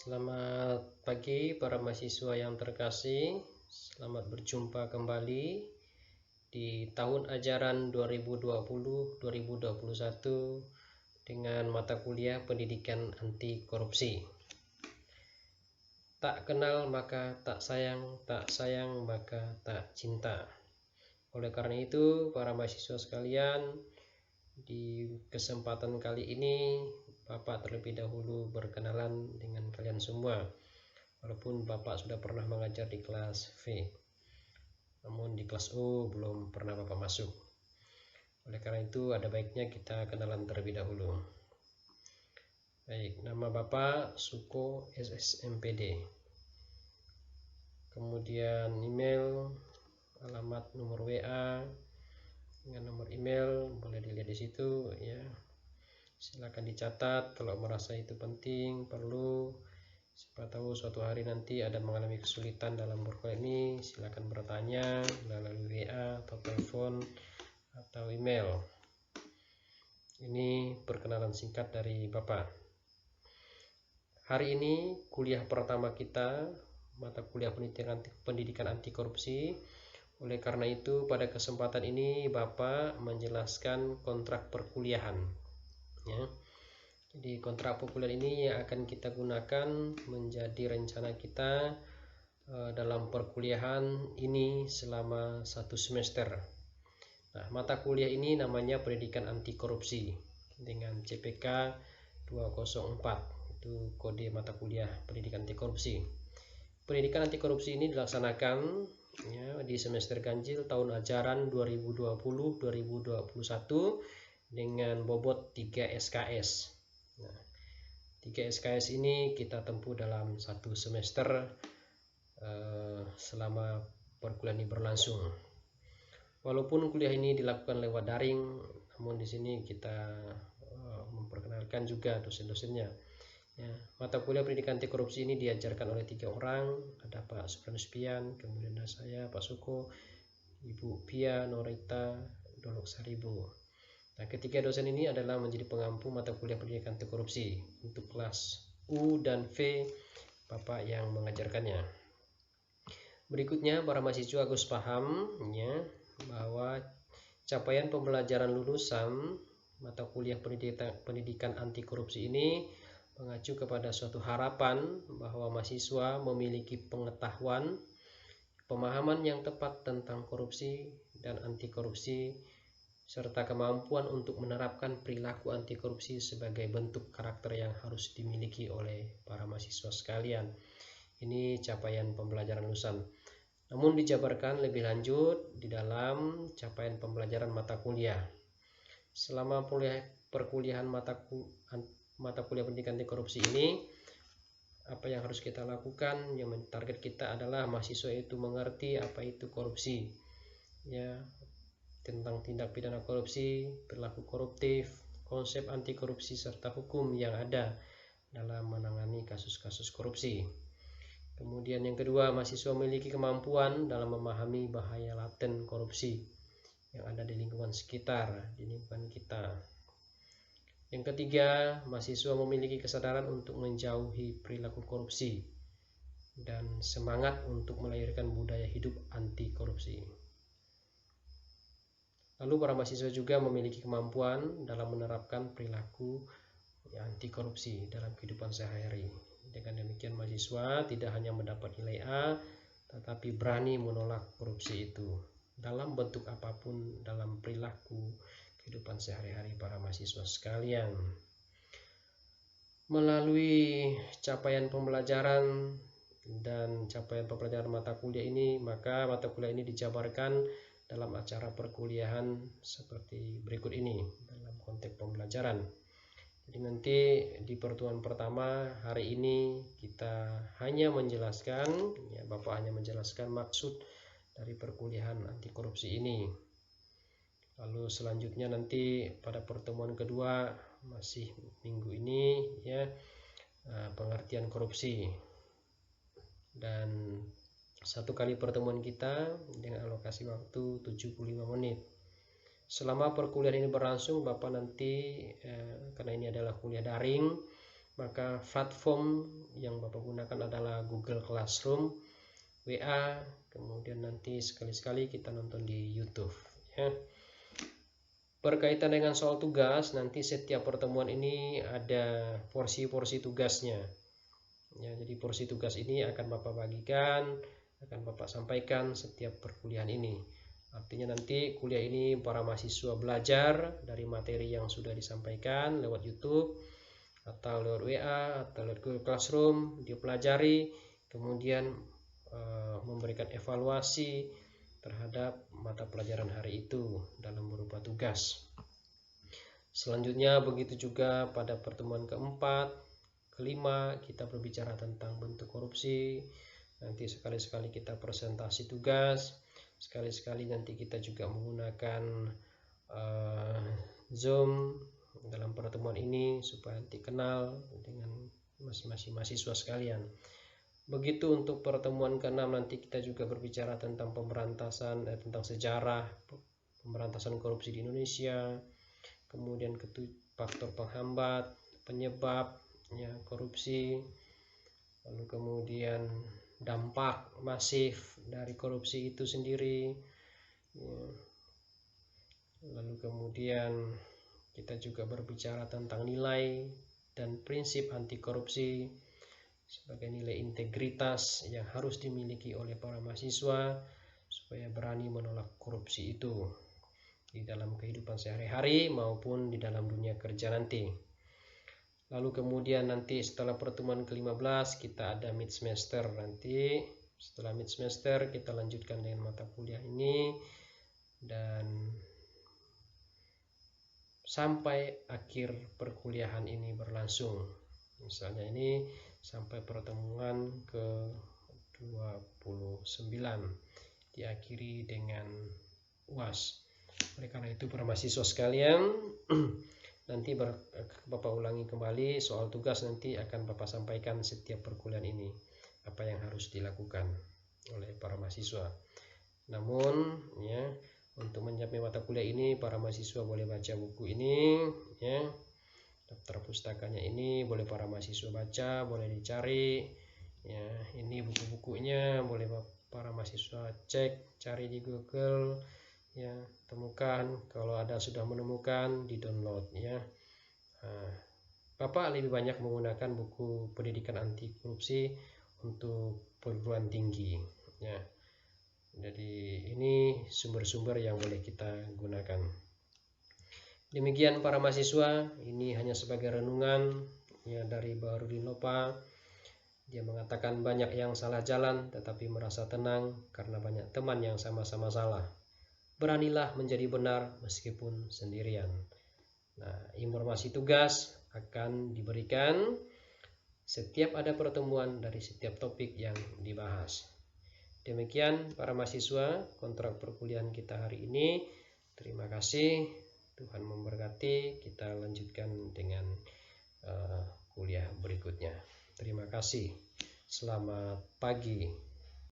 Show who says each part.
Speaker 1: Selamat pagi para mahasiswa yang terkasih. Selamat berjumpa kembali di tahun ajaran 2020-2021 dengan mata kuliah Pendidikan Anti Korupsi. Tak kenal maka tak sayang maka tak cinta. Oleh karena itu, para mahasiswa sekalian, di kesempatan kali ini Bapak terlebih dahulu berkenalan dengan kalian semua. Walaupun Bapak sudah pernah mengajar di kelas V, namun di kelas U belum pernah Bapak masuk. Oleh karena itu ada baiknya kita kenalan terlebih dahulu. Baik, nama Bapak Suko SSMPD. Kemudian email, alamat, nomor WA dengan nomor email boleh dilihat di situ ya. Silakan dicatat kalau merasa itu penting, perlu. Siapa tahu suatu hari nanti ada mengalami kesulitan dalam berkuliah ini, silakan bertanya melalui WA atau telepon atau email. Ini perkenalan singkat dari Bapak. Hari ini kuliah pertama kita, mata kuliah pendidikan anti korupsi. Oleh karena itu pada kesempatan ini Bapak menjelaskan kontrak perkuliahan ya. Jadi kontrak perkuliahan ini yang akan kita gunakan menjadi rencana kita dalam perkuliahan ini selama 1 semester. Nah, mata kuliah ini namanya Pendidikan Anti Korupsi dengan CPK 204. Itu kode mata kuliah Pendidikan Anti Korupsi. Pendidikan anti korupsi ini dilaksanakan ya, di semester ganjil tahun ajaran 2020-2021 dengan bobot 3 SKS. Nah, 3 SKS ini kita tempuh dalam 1 semester selama perkuliahan ini berlangsung. Walaupun kuliah ini dilakukan lewat daring, namun di sini kita memperkenalkan juga dosen-dosennya. Ya, mata kuliah pendidikan anti korupsi ini diajarkan oleh 3 orang, ada Pak Suprianus, kemudian ada saya, Pak Suko, Ibu Pia, Norita, Dolok Saribu. Nah, ketiga dosen ini adalah menjadi pengampu mata kuliah pendidikan anti korupsi untuk kelas U dan V, Bapak yang mengajarkannya. Berikutnya para mahasiswa harus paham ya, bahwa capaian pembelajaran lulusan mata kuliah pendidikan anti korupsi ini mengacu kepada suatu harapan bahwa mahasiswa memiliki pengetahuan, pemahaman yang tepat tentang korupsi dan anti korupsi, serta kemampuan untuk menerapkan perilaku anti korupsi sebagai bentuk karakter yang harus dimiliki oleh para mahasiswa sekalian. Ini capaian pembelajaran lulusan. Namun dijabarkan lebih lanjut di dalam capaian pembelajaran mata kuliah. Selama perkuliahan mata kuliah pendidikan anti korupsi ini, apa yang harus kita lakukan? Yang target kita adalah mahasiswa itu mengerti apa itu korupsi ya, tentang tindak pidana korupsi, perilaku koruptif, konsep anti korupsi serta hukum yang ada dalam menangani kasus-kasus korupsi. Kemudian yang kedua, mahasiswa memiliki kemampuan dalam memahami bahaya laten korupsi yang ada di lingkungan sekitar, di lingkungan kita. Yang ketiga, mahasiswa memiliki kesadaran untuk menjauhi perilaku korupsi dan semangat untuk melahirkan budaya hidup anti korupsi. Lalu para mahasiswa juga memiliki kemampuan dalam menerapkan perilaku anti korupsi dalam kehidupan sehari-hari. Dengan demikian mahasiswa tidak hanya mendapat nilai A, tetapi berani menolak korupsi itu dalam bentuk apapun dalam perilaku kehidupan sehari-hari para mahasiswa sekalian. Melalui capaian pembelajaran dan capaian pembelajaran mata kuliah ini, maka mata kuliah ini dijabarkan dalam acara perkuliahan seperti berikut ini dalam konteks pembelajaran. Jadi nanti di pertemuan pertama hari ini kita hanya menjelaskan ya, Bapak hanya menjelaskan maksud dari perkuliahan anti korupsi ini. Lalu selanjutnya nanti pada pertemuan kedua masih minggu ini ya, pengertian korupsi, dan satu kali pertemuan kita dengan alokasi waktu 75 menit. Selama perkuliahan ini berlangsung, Bapak nanti karena ini adalah kuliah daring, maka platform yang Bapak gunakan adalah Google Classroom, WA, kemudian nanti sekali-sekali kita nonton di YouTube ya. Berkaitan dengan soal tugas, nanti setiap pertemuan ini ada porsi-porsi tugasnya ya. Jadi porsi tugas ini akan Bapak bagikan, akan Bapak sampaikan setiap perkuliahan ini. Artinya nanti kuliah ini para mahasiswa belajar dari materi yang sudah disampaikan lewat YouTube atau lewat WA atau lewat Google Classroom, dia pelajari, kemudian memberikan evaluasi terhadap mata pelajaran hari itu dalam berupa tugas. Selanjutnya begitu juga pada pertemuan keempat, kelima, kita berbicara tentang bentuk korupsi. Nanti sekali-sekali kita presentasi tugas, sekali-sekali nanti kita juga menggunakan Zoom dalam pertemuan ini supaya nanti kenal dengan masing-masing mahasiswa sekalian. Begitu untuk pertemuan ke-6 nanti kita juga berbicara tentang pemberantasan tentang sejarah pemberantasan korupsi di Indonesia, kemudian faktor penghambat, penyebab ya, korupsi, lalu kemudian dampak masif dari korupsi itu sendiri ya. Lalu kemudian kita juga berbicara tentang nilai dan prinsip anti korupsi sebagai nilai integritas yang harus dimiliki oleh para mahasiswa supaya berani menolak korupsi itu di dalam kehidupan sehari-hari maupun di dalam dunia kerja nanti. Lalu kemudian nanti setelah pertemuan ke-15 kita ada mid semester. Nanti setelah mid semester kita lanjutkan dengan mata kuliah ini dan sampai akhir perkuliahan ini berlangsung. Misalnya ini sampai pertemuan ke-29 diakhiri dengan UAS. Oleh karena itu para mahasiswa sekalian, nanti Bapak ulangi kembali soal tugas, nanti akan Bapak sampaikan setiap perkuliahan ini apa yang harus dilakukan oleh para mahasiswa. Namun ya, untuk mencapai mata kuliah ini para mahasiswa boleh baca buku ini ya. Daftar pustakanya ini boleh para mahasiswa baca, boleh dicari ya. Ini buku-bukunya boleh para mahasiswa cek, cari di Google ya, temukan. Kalau ada sudah menemukan, di-download ya. Bapak lebih banyak menggunakan buku pendidikan anti korupsi untuk perguruan tinggi ya. Jadi ini sumber-sumber yang boleh kita gunakan. Demikian para mahasiswa, ini hanya sebagai renungan ya dari Baharudin Lopa. Dia mengatakan banyak yang salah jalan tetapi merasa tenang karena banyak teman yang sama-sama salah. Beranilah menjadi benar meskipun sendirian. Nah, informasi tugas akan diberikan setiap ada pertemuan dari setiap topik yang dibahas. Demikian para mahasiswa kontrak perkuliahan kita hari ini. Terima kasih. Tuhan memberkati. Kita lanjutkan dengan kuliah berikutnya. Terima kasih. Selamat pagi.